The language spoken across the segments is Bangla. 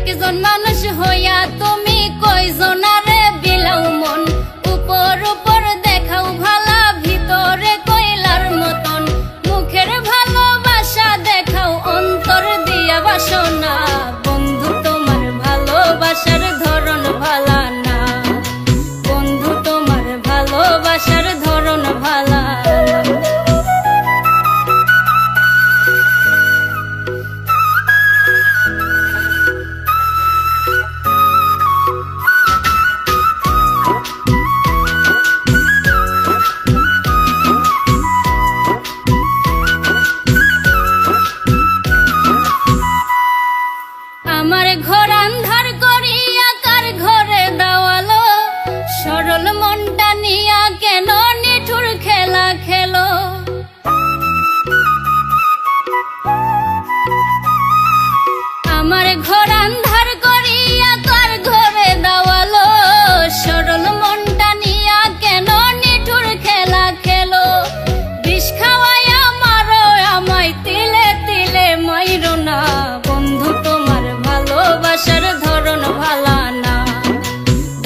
একজন মানুষ হইয়া তুমি কয়জনারে বিলাও মন, উপর উপর দেখাও ভালা ভিতরে কয়লার মতন, মুখের ভালোবাসা দেখাও অন্তর দিয়া বাসনা। বন্ধু তোমার ভালোবাসার ধরন ভালা না, বন্ধু তোমার ভালোবাসার ধরন ভালা না। আমার ঘর আন্ধার করিয়া কার ঘরে দেওয়ালো, সরল মনটা নিয়া কেন নিঠুর খেলা খেলো। আমার ঘর আন্ধার করিয়া কার ঘরে দেওয়ালো, সরল মনটা নিয়া কেন নিঠুর খেলা খেলো। বিষ খাওয়াইয়া মারো আমায় তিলে তিলে মাইরো না, বন্ধু তোমার ভালোবাসার ধরন ভালা না,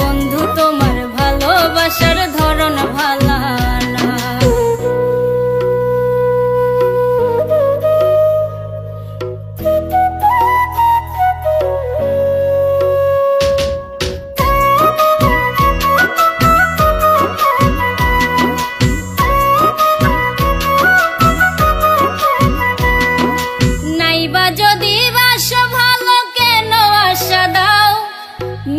বন্ধু তোমার ভালোবাসার ধরন ভালা না। নাইবা যদি বাসো ভালো কেন আশা দাও,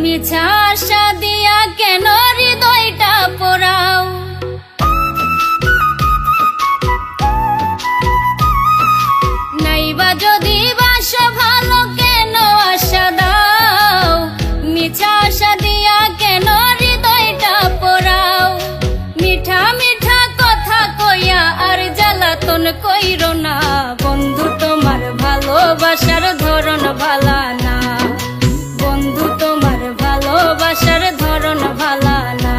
মিছা আশা দিয়া কেন হৃদয়টা পোড়াও। নাইবা যদি বাসো ভালো কেন আশা দাও, মিছা আশা দিয়া কেন হৃদয়টা পোড়াও। মিঠা মিঠা কথা কইয়া আর জ্বালাতন কইরো না, বন্ধু তোমার ভালোবাসার ধরন ভালা না, বন্ধু তোমার ভালোবাসার ধরন ভালা না।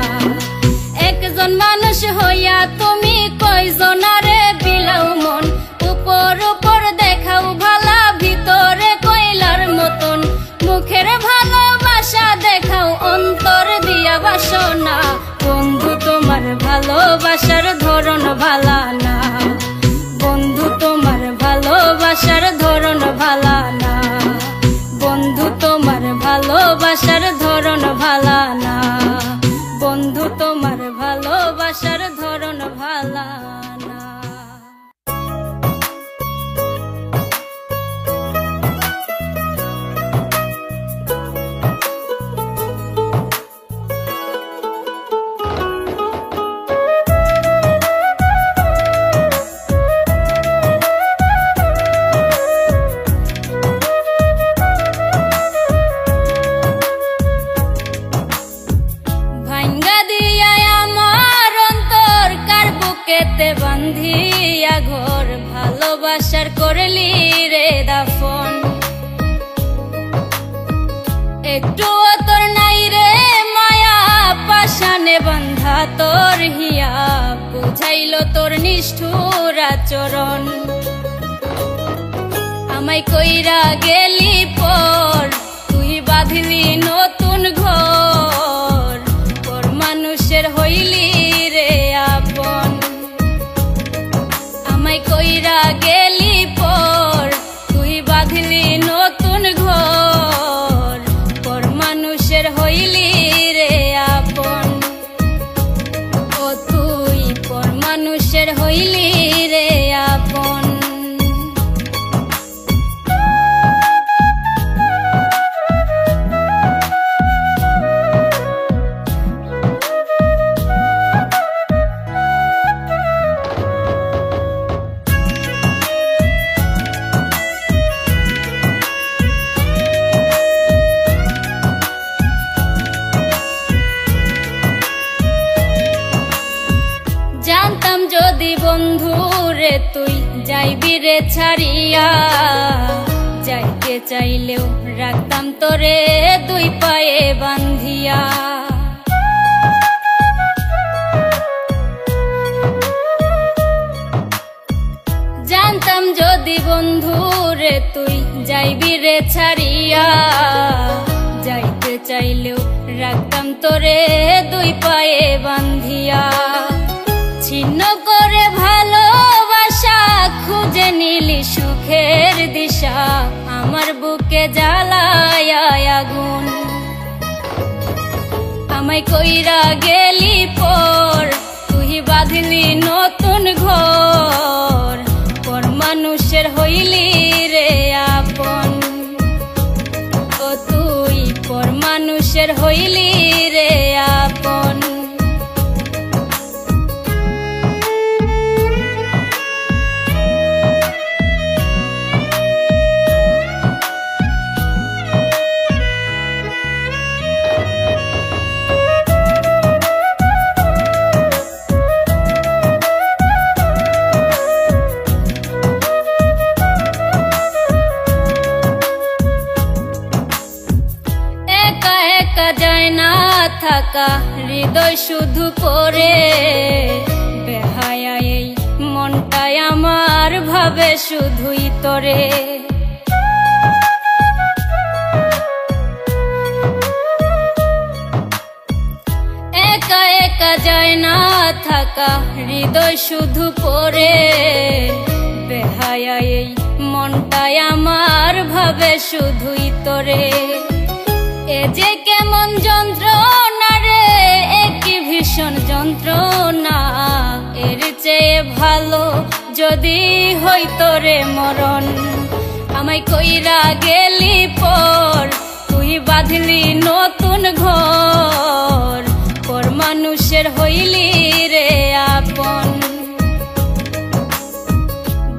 একজন মানুষ হইয়া তুমি কয়জনারে বিলাও মন, উপর উপর দেখাও ভালা ভিতরে কয়লার মতন, মুখের ভালোবাসা দেখাও অন্তর দিয়া বাসনা। বন্ধু তোমার ভালোবাসার ধরন ভালা না, বন্ধু তোমার ভালোবাসার ধরন ভালা না, বন্ধু তোমার ভালোবাসার ধরন ভালা না, বন্ধু তোমার ভালোবাসার ধরন ভালা না। বান্ধিয়া ঘর ভালোবাসার করলি রে দাফন, একটু তোর নাই রে মায়া পাশানে বান্ধা তোর হিয়া, বুঝাইলো তোর নিষ্ঠুর আচরণ। আমায় কইরা গেলি পর তুই বাঁধলি নতুন ঘর, পর মানুষের হইলি রে আপন। আমায় কইরা গেলি পর তুই বাঁধলি নতুন ঘর, পর মানুষের হইলি রে আপন। ও তুই পর মানুষের হইলি রে আপন। জানতাম যদি বন্ধু রে তুই যাইবি রে ছাড়িয়া, যাইতে চাইলেও রাখতাম তোরে দুই পায়ে বান্ধিয়া। জানতাম যদি বন্ধু রে তুই যাইবি রে ছাড়িয়া, যাইতে চাইলেও রাখতাম তোরে দুই পায়ে বান্ধিয়া। ছিন্ন করে ভালোবাসা খুঁজে নিলি সুখের দিশা, আমার বুকে জ্বালায় আগুন। আমায় কইরা গেলি পর, তুই বাঁধলি নতুন ঘর, পর মানুষের হইলি রে আপন। ও তুই পর মানুষের হইলি রে আপন। যায় না থাকা হৃদয় শুধু পড়ে, বেহায়া এই মনটাই আমার ভাবে শুধুই তোরে। একা একা যায় না থাকা হৃদয় শুধু পড়ে, বেহায়া এই মনটাই আমার ভাবে শুধুই তোরে। এ যে কেমন যন্ত্রণা রে, একই ভীষণ যন্ত্রণা, এর চেয়ে ভালো যদি হইতো রে মরণ। আমায় কইরা গেলি পর, তুই বাঁধলি নতুন ঘর, পর মানুষের হইলি রে আপন।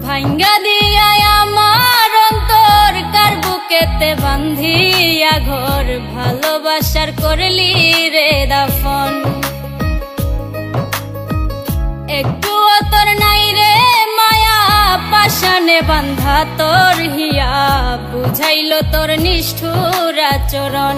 ভাঙ্গা দিয়া আমার অন্তর কার বুকেতে বান্ধিয়া ঘর, ভালোবাসার করলি রে দাফন। একটু তোর নাই রে মায়া, পাশানে বান্ধা তোর হিয়া, বুঝাইল তোর নিষ্ঠুর আচরণ।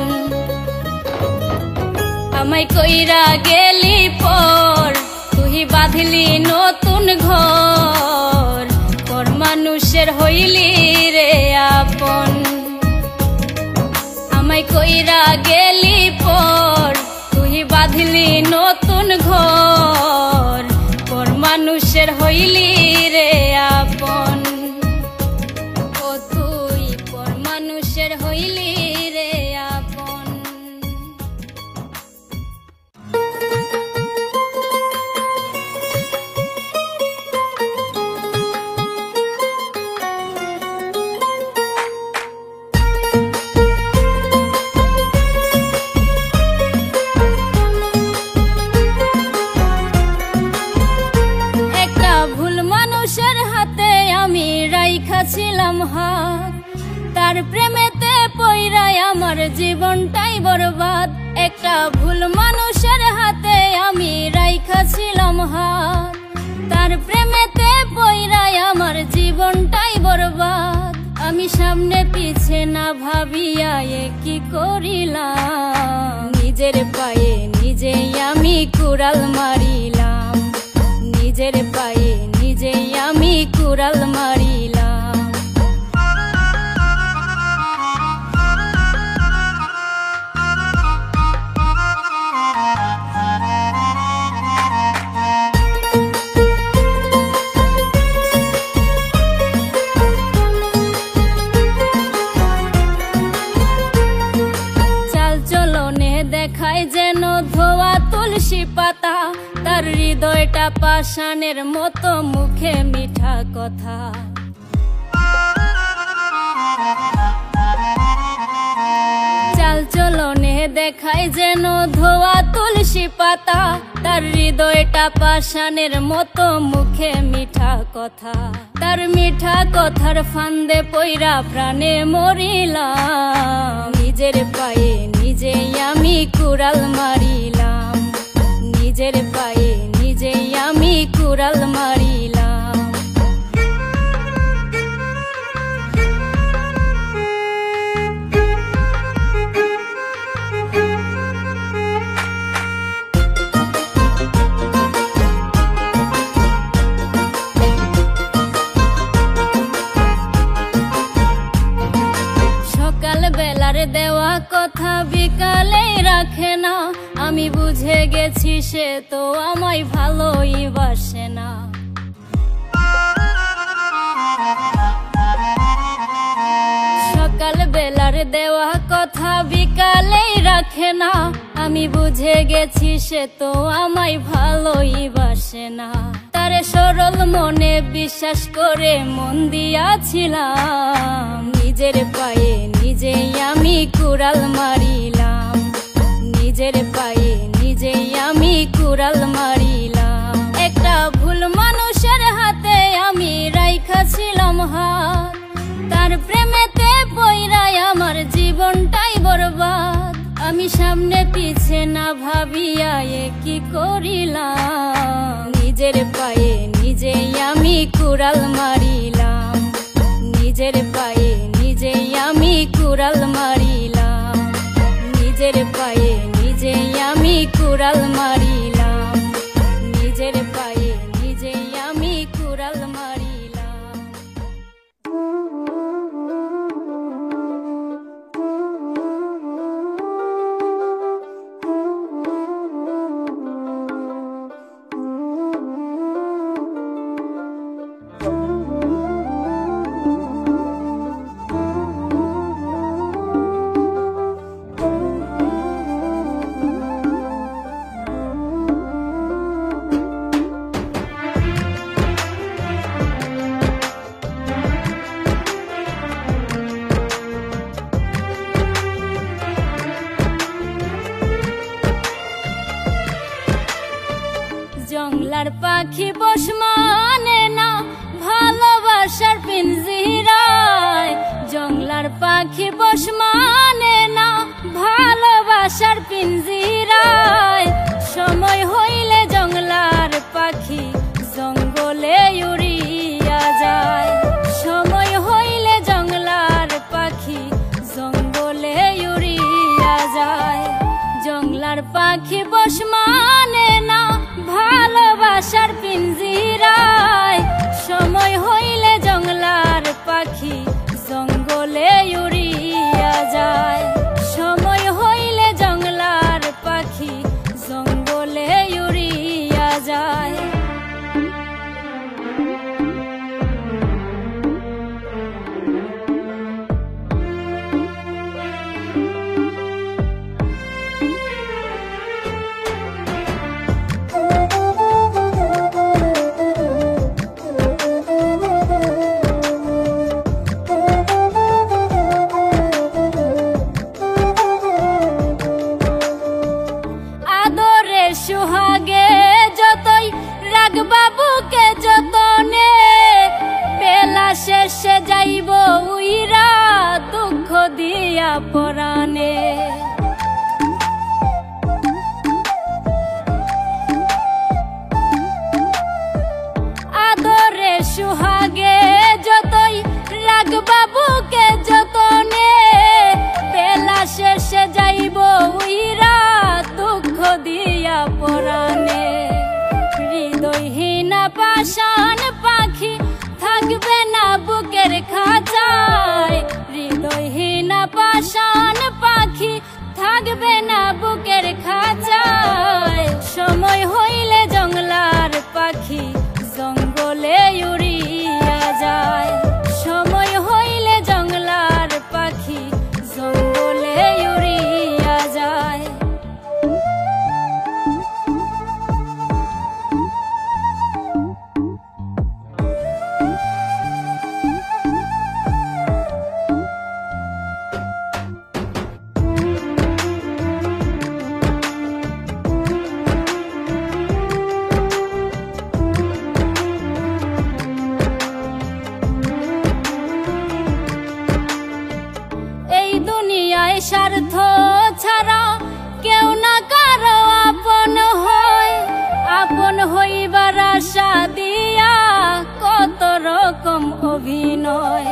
আমায় কইরা গেলি পর, তুই বাঁধলি নতুন ঘর, পর মানুষের হইলি রে আপন। আমায় কইরা গেলি পর, তুই বাঁধলি নতুন ঘর, পর মানুষের হইলি রে আপন। ও তুই পর মানুষের হইলি রে আপন। ছিলাম হাত, তার প্রেমেতে পইরাই আমার জীবনটাই বরবাদ। একটা ভুল মানুষের হাতে আমি রাইখা ছিলাম হাত, তার প্রেমেতে পইরাই আমার জীবনটাই বরবাদ। আমি সামনে পিছে না ভাবিয়া কি করিলাম, নিজের পায়ে নিজেই আমি কুড়াল মারিলাম, নিজের পায়ে নিজেই আমি কুড়াল মারিলাম। দেখায় যেন ধোয়া তুলসী পাতা, তার হৃদয়টা পাষাণের মতো, মুখে মিঠা কথা। চাল চলনে দেখায় যেন ধোয়া তুলসী পাতা, তার হৃদয়টা পাষাণের মতো, মুখে মিঠা কথা। তার মিঠা কথার ফান্দে পইরা প্রাণে মরিলাম, নিজের পায়ে নিজেই আমি কুড়াল মারিলাম, নিজের পায়ে নিজেই আমি কুড়াল মারিলাম। বেলার দেওয়া কথা বিকালেই রাখে না। আমি বুঝে গেছি সে তো আমায় ভালোই বাসে না। সকাল বেলার দেওয়া কথা বিকালেই রাখে না। আমি বুঝে গেছি সে তো আমায় ভালোই বাসে না। তারে সরল মনে বিশ্বাস করে মন দিয়াছিলাম, নিজের পায়ে নিজেই আমি কুড়াল মারিলাম। নিজের পায়ে নিজেই আমি কুড়াল মারিলাম। একটা ভুল মানুষের হাতে আমি রাইখাছিলাম হাত, তার প্রেমেতে পইরাই আমার জীবনটাই বরবাদ। আমি সামনে পিছে না ভাবিয়া কি করিলাম, নিজের পায়ে নিজেই আমি কুড়াল মারিলাম। নিজের পায়ে নিজেই আমি কুড়াল মারিলাম। নিজের পায়ে নিজেই আমি কুড়াল মারিলাম। নিজের পায়ে নিজেই আমি কুড়াল মারিলাম। জংলার পাখি বস মানে না ভালোবাসার পিঞ্জিরায়। জংলার পাখি বস মানে না ভালোবাসার পিঞ্জিরায়। সময় হইলে জংলার পাখি জঙ্গলে উড়িয়া যায়। সময় হইলে জংলার পাখি জঙ্গলে উড়িয়া যায়। জংলার পাখি বস মানে না ভালোবাসার পিঞ্জিরায়। সময় হইলে জংলার পাখি জঙ্গলে উড়িয়া যায়। সময় হইলে জংলার পাখি জঙ্গলে উড়িয়া যায়। সুহাগে যতই রাখবা বুকে যতনে, বেলা শেষে যাইব উইরা দুঃখ দিয়া পরাণে। আদরে সুহাগে যতই রাখবা বুকে যতনে, বেলা শেষে যাইব উইরা দুঃখ দিয়া পরাণে। হৃদয়হীনা পাষাণ পাখি থাকবে না বুকের খাঁচায়। হৃদয়হীনা পাষাণ পাখি থাকবে না বুকের খাঁচায়। সময় হইলে জংলার পাখি জঙ্গলে উড়িয়া যায়। সময় হইলে জংলার পাখি জঙ্গলে উড়িয়া যায়। স্বার্থ ছাড়া কেউ না কারো আপন হয়। আপন হইবার আশা দিয়া কত রকম অভিনয়।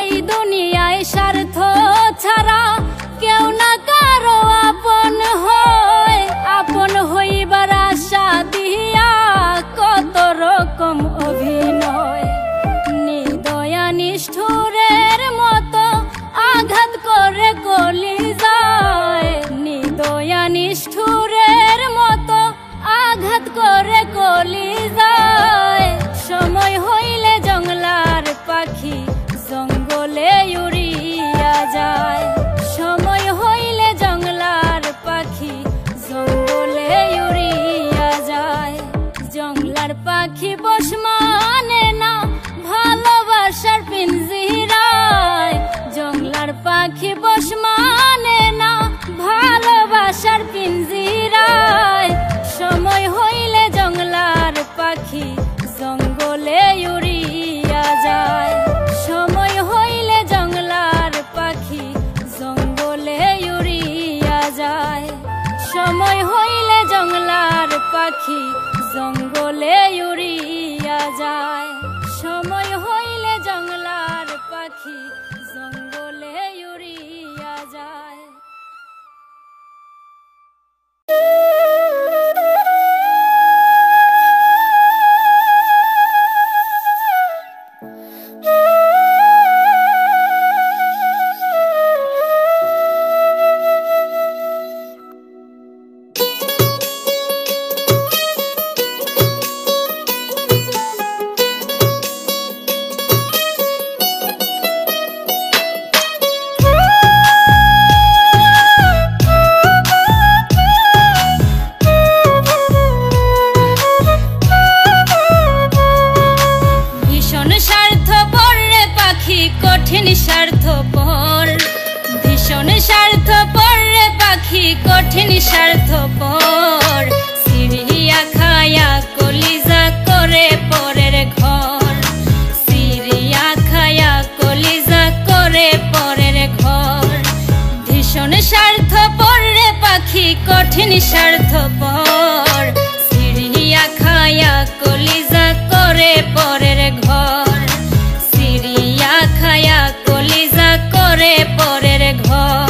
এই দুনিয়ায় স্বার্থ ছাড়া কেউ না কারো আপন হয়। আপন হইবার আশা দিয়া কত রকম মানে না ভালোবাসার পিঞ্জিরায় জংলার পাখি বস মানে না ভালোবাসার পিঞ্জিরায় সময় হইলে জংলার পাখি জঙ্গলে উড়িয়া যায় সময় হইলে জংলার পাখি জঙ্গলে উড়িয়া যায় সময় হইলে জংলার পাখি জঙ্গলে উড়িয়া যায় সময় হইলে জংলার পাখি জঙ্গলে উড়িয়া যায় কঠিন স্বার্থপর ভীষণ স্বার্থপর রে পাখি কঠিন স্বার্থপর সিরিয়া খায়া কলিজা করে পরের ঘর সিরিয়া খায়া কলিজা করে পরের ঘর ভীষণ স্বার্থপর রে পাখি কঠিন স্বার্থপর সিরিয়া খায়া কলিজা করে পরের ঘর সিরিয়া খায়া কলিজা করে পরের ঘর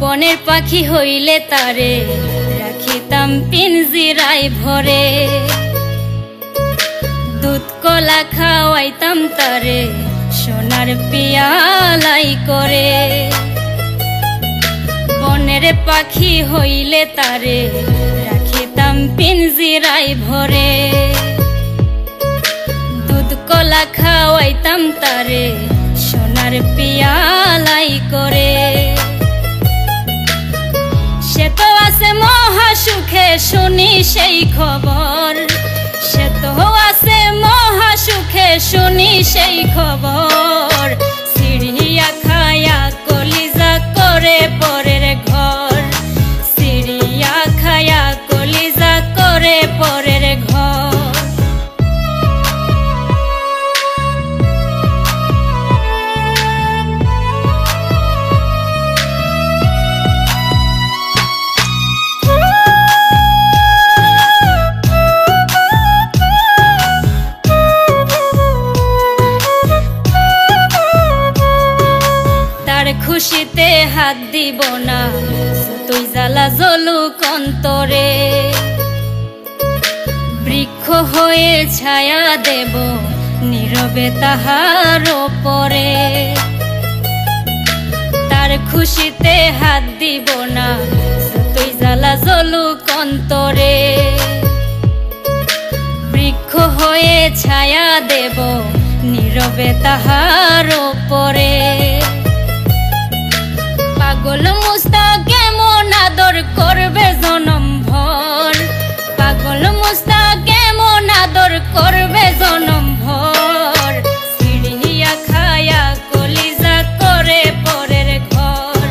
বনের পাখি হইলে তারে রাখিতাম পিঞ্জিরায় ভরে দুধ কলা খাওয়াইতাম তারে সোনার পিয়ালাই করে বনের পাখি হইলে তারে রাখিতাম পিঞ্জিরায় ভরে দুধ কলা খাওয়াইতাম তারে সোনার পিয়ালাই করে সে তো আছে মহা সুখে শুনি সেই খবর সে তো আছে মহা সুখে শুনি সেই খবর সিরিয়া খায়া কলিজা করে পরের ঘর সিরিয়া খায়া কলিজা করে পরের ঘর খুশিতে হাত দিব না তুই জ্বালা জ্বলুক অন্তরে বৃক্ষ হয়ে ছায়া দেব নীরবে তাহার পরে তার খুশিতে হাত দিব না তুই জ্বালা জ্বলুক অন্তরে বৃক্ষ হয়ে ছায়া দেব নীরবে তাহার পরে পাগল মুস্তা কেমন আদর করবে জনম ভর পাগল মুস্তা কেমন আদর করবে জনম ভর সিরিয়া খায়া কলিজা করে পরের ঘর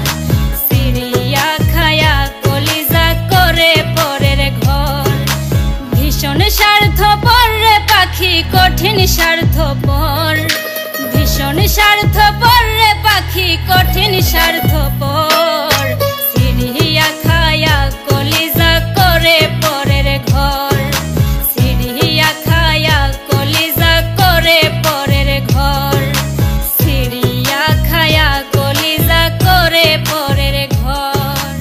সিরিয়া খায়া কলিজা করে পরের ঘর ভীষণ স্বার্থপর রে পাখি কঠিন স্বার্থপর ভীষণ স্বার্থপর রে পাখি কঠিন স্বার্থপর সিরিয়া খায়া কলিজা করে পরের ঘর সিরিয়া খায়া কলিজা করে পরের ঘর সিরিয়া খায়া কলিজা করে পরের ঘর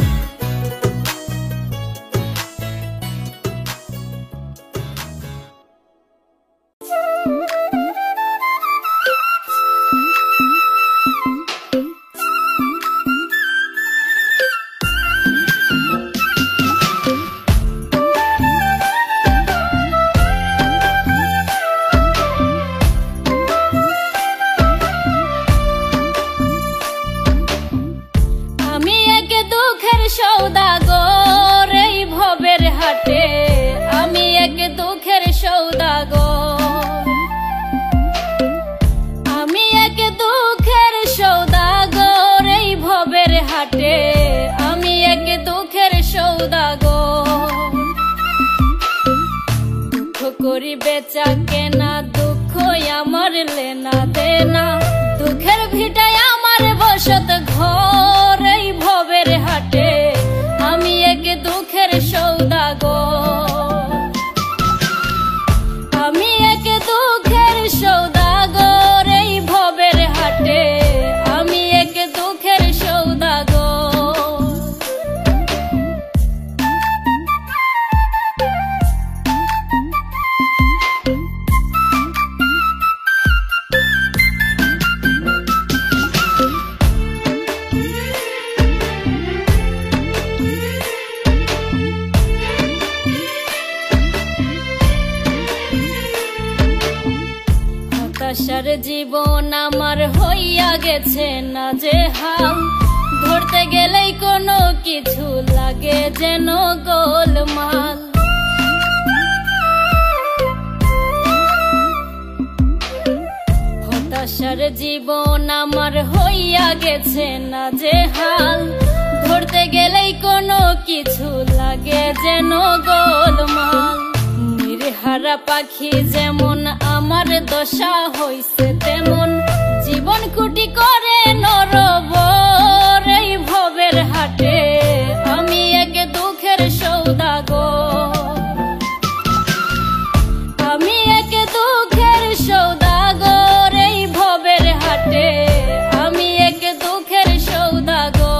সৌদাগর এই ভবের হাটে, আমি এক দুঃখের সৌদাগর। আমি এক দুঃখের সৌদাগর এই ভবের হাটে, আমি এক দুঃখের সৌদাগর। দুঃখ করি বেচা কেনা, দুঃখ আমার লেনা দেনা, দুঃখের ভিটায় আমার বসত ঘর এই ভবের হাটে, আমি এক দুঃখের সৌদাগর। আমি এক দুঃখের সৌদাগর এই ভবের হাটে, আমি এক দুঃখের সৌদাগর। হতাশার জীবন আমার হইয়া গেছে না যে হাল, ধরতে গেলেই কোনো কিছু লাগে যেন গোলমাল। হতাশার জীবন আমার হইয়া গেছে না যে হাল, ধরতে গেলেই কোনো কিছু লাগে যেন গোলমাল। নির্হারা পাখি যেমন আমার দশা হইছে তেমন, জীবন কুটি করে নরবর এই ভবের হাটে, আমি এক দুঃখের সৌদাগর। আমি এক দুঃখের সৌদাগর এই ভবের হাটে, আমি এক দুঃখের সৌদাগর।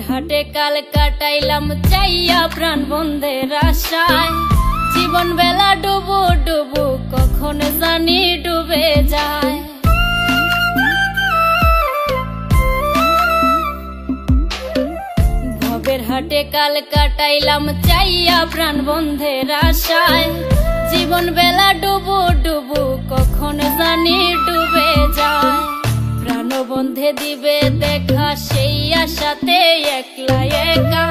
হাটে কাল কাটাইলাম চাইয়া প্রাণ বন্ধের আশায়, জীবন বেলা ডুবু ডুবু কখন জানি ডুবে যায়। ভবের হাটে কাল কাটাইলাম চাইয়া প্রাণ বন্ধের আশায়, জীবন বেলা ডুবু ডুবু কখন জানি ডুবে যায়। প্রাণবন্ধে দিবে দেখা সেই আশাতে একলা একা,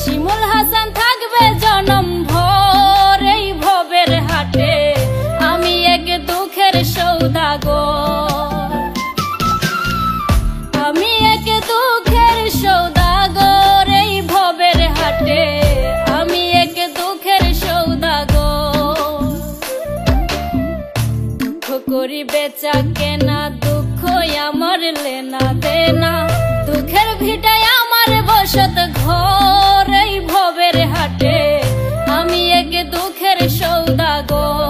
শিমুল হাসান থাকবে জনম ভর এই ভবের হাটে, আমি এক দুঃখের সৌদাগর। আমি এক দুঃখের সৌদাগর এই ভবের হাটে, আমি এক দুঃখের সৌদাগর। দুঃখ করি বেচা কেনা, দুঃখ আমার লেনা দেনা, দুঃখের ভিটায় আমার বসত ঘর এই ভবের হাটে, আমি এক দুঃখের সৌদাগর।